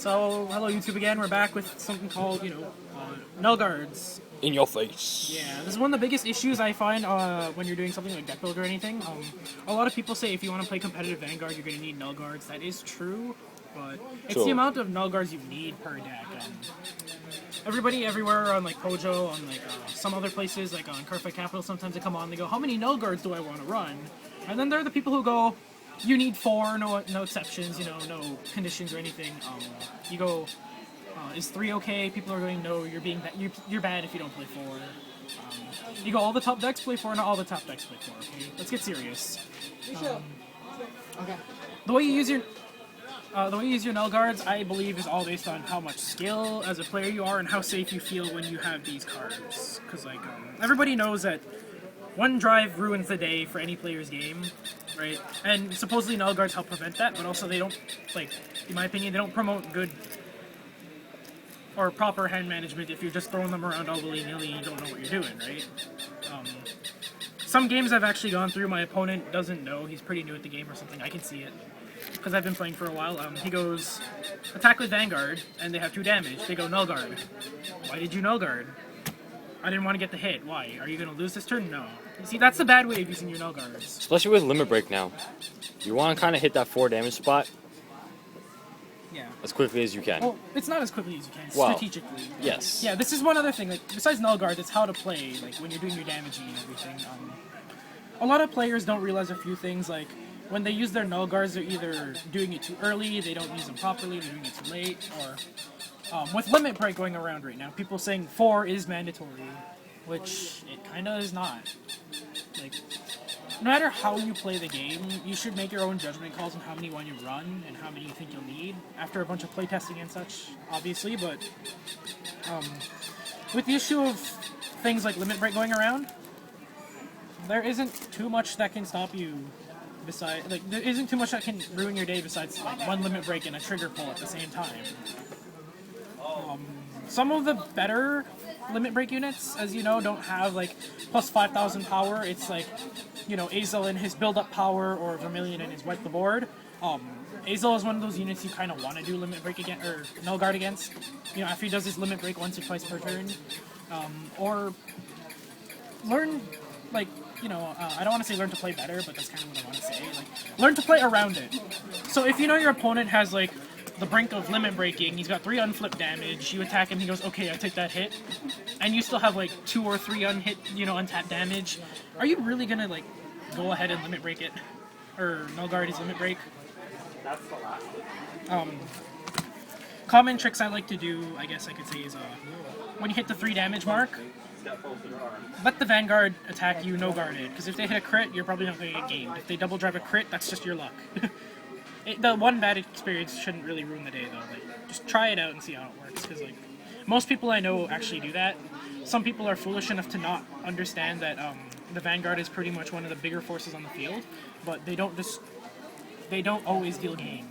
So, hello YouTube again. We're back with something called, Null Guards. In your face. Yeah, this is one of the biggest issues I find when you're doing something like deck build or anything. A lot of people say if you want to play competitive Vanguard, you're going to need Null Guards. That is true, but it's the amount of Null Guards you need per deck. Everybody everywhere on like Pojo, on like some other places, like on Cardfight Capital, sometimes they come on and they go, how many Null Guards do I want to run? And then there are the people who go, you need 4, no exceptions, no conditions or anything. You go, is 3 okay? People are going, no, you're bad if you don't play 4. You go, all the top decks play 4, not all the top decks play 4. Okay, let's get serious. Okay. The way you use your Null Guards, I believe, is all based on how much skill as a player you are and how safe you feel when you have these cards. Because everybody knows that one drive ruins the day for any player's game, right? And supposedly Null Guards help prevent that, but also they don't, in my opinion, they don't promote good or proper hand management if you're just throwing them around all willy-nilly and you don't know what you're doing, right? Some games I've actually gone through, my opponent doesn't know, he's pretty new at the game or something, I can see it. Because I've been playing for a while, he goes, attack with Vanguard, and they have 2 damage. They go, Null Guard. Why did you Null Guard? I didn't want to get the hit. Why? Are you going to lose this turn? No. You see, that's the bad way of using your Null Guards. Especially with Limit Break now. You want to kind of hit that 4 damage spot. Yeah. As quickly as you can. Well, it's not as quickly as you can, well, strategically. Yes. Yeah, this is one other thing, besides Null Guards, it's how to play, when you're doing your damaging and everything. A lot of players don't realize a few things, when they use their Null Guards, they're either doing it too early, they don't use them properly, they're doing it too late, or with Limit Break going around right now, people saying 4 is mandatory, which it kind of is not. No matter how you play the game, you should make your own judgment calls on how many you want to run and how many you think you'll need after a bunch of playtesting and such, obviously, but with the issue of things like Limit Break going around, there isn't too much that can stop you there isn't too much that can ruin your day besides one Limit Break and a trigger pull at the same time. Some of the better Limit Break units, as you know, don't have plus 5,000 power. It's Azel in his build-up power or Vermilion in his wipe the board. Azel is one of those units you kind of want to do Limit Break against, or Null Guard against. After he does his Limit Break once or twice per turn. Or learn, I don't want to say learn to play better, but that's kind of what I want to say. Learn to play around it. So if you know your opponent has, the brink of Limit Breaking, he's got 3 unflip damage, you attack him, he goes, okay, I take that hit, and you still have, 2 or 3 unhit, untapped damage, are you really gonna, go ahead and Limit Break it? Or Null Guard his Limit Break? That's the last one. Common tricks I like to do, I guess I could say, is, when you hit the 3 damage mark, let the Vanguard attack you, no guarded, because if they hit a crit, you're probably not going to get gamed. If they double drive a crit, that's just your luck. The one bad experience shouldn't really ruin the day, though. Just try it out and see how it works, because most people I know actually do that. Some people are foolish enough to not understand that the Vanguard is pretty much one of the bigger forces on the field, but they don't always deal game.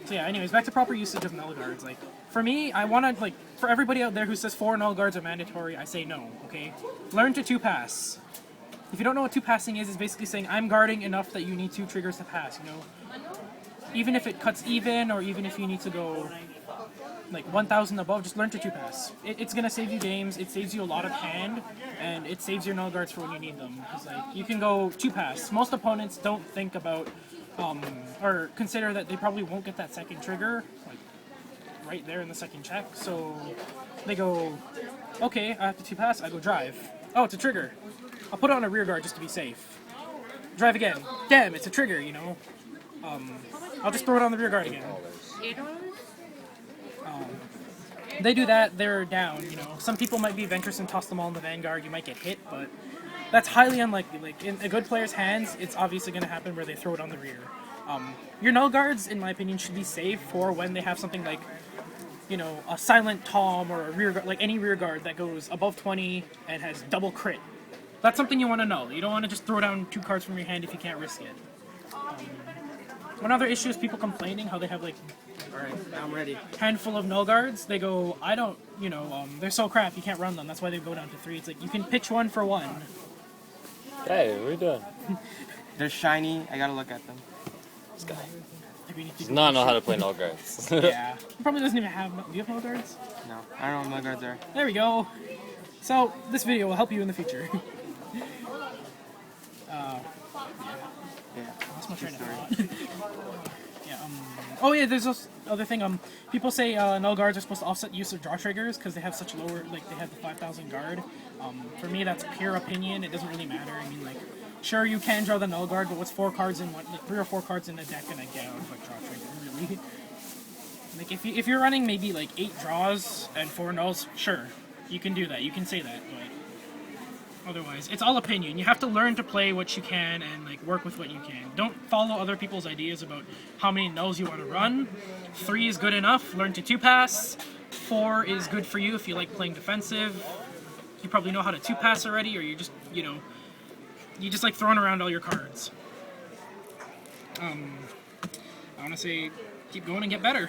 So yeah, anyways, back to proper usage of Null Guards. For me, I want to, for everybody out there who says 4 Null Guards are mandatory, I say no, okay? Learn to 2-pass. If you don't know what 2-passing is, it's basically saying, I'm guarding enough that you need 2 triggers to pass, Even if it cuts even, or even if you need to go, 1,000 above, just learn to 2-pass. It's going to save you games, it saves you a lot of hand, and it saves your Null Guards for when you need them. Because, you can go 2-pass. Most opponents don't think about, or consider that they probably won't get that second trigger, right there in the second check, so they go, okay, I have to 2-pass, I go drive. Oh, it's a trigger. I'll put it on a rear guard just to be safe. Drive again. Damn, it's a trigger, I'll just throw it on the rear guard again. They do that, they're down, Some people might be adventurous and toss them all in the Vanguard, you might get hit, but that's highly unlikely. In a good player's hands, it's obviously going to happen where they throw it on the rear. Your Null Guards, in my opinion, should be safe for when they have something a Silent Tom or a rear guard, any rear guard that goes above 20 and has double crit. That's something you want to know. You don't want to just throw down 2 cards from your hand if you can't risk it. One other issue is people complaining how they have Alright, now I'm ready. handful of Null Guards. They go, I don't, they're so crap, you can't run them. That's why they go down to 3. It's you can pitch 1 for 1. Hey, what are you doing? They're shiny, I gotta look at them. This guy. Does not know how to play Null Guards. Yeah. He probably doesn't even have. Do you have Null Guards? No, I don't know what Null Guards are. There we go. So this video will help you in the future. Yeah. That's my train of thought. Yeah. Oh yeah. There's this other thing. People say Null Guards are supposed to offset use of draw triggers because they have such lower, like they have the 5,000 guard. For me, that's pure opinion. It doesn't really matter. I mean, like, sure you can draw the Null Guard, but what's 4 cards in one, like 3 or 4 cards in a deck and a get out of a draw trigger, really? Like if you're running maybe like 8 draws and 4 nulls, sure, you can do that. You can say that, but otherwise, it's all opinion. You have to learn to play what you can and like work with what you can. Don't follow other people's ideas about how many nulls you want to run. 3 is good enough. Learn to 2-pass. 4 is good for you if you like playing defensive. You probably know how to 2-pass already, or you just, you know, you just like throwing around all your cards. I want to say, keep going and get better.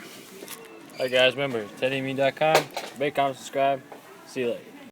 Alright guys, remember, TnM.com, rate, comment, subscribe. See you later.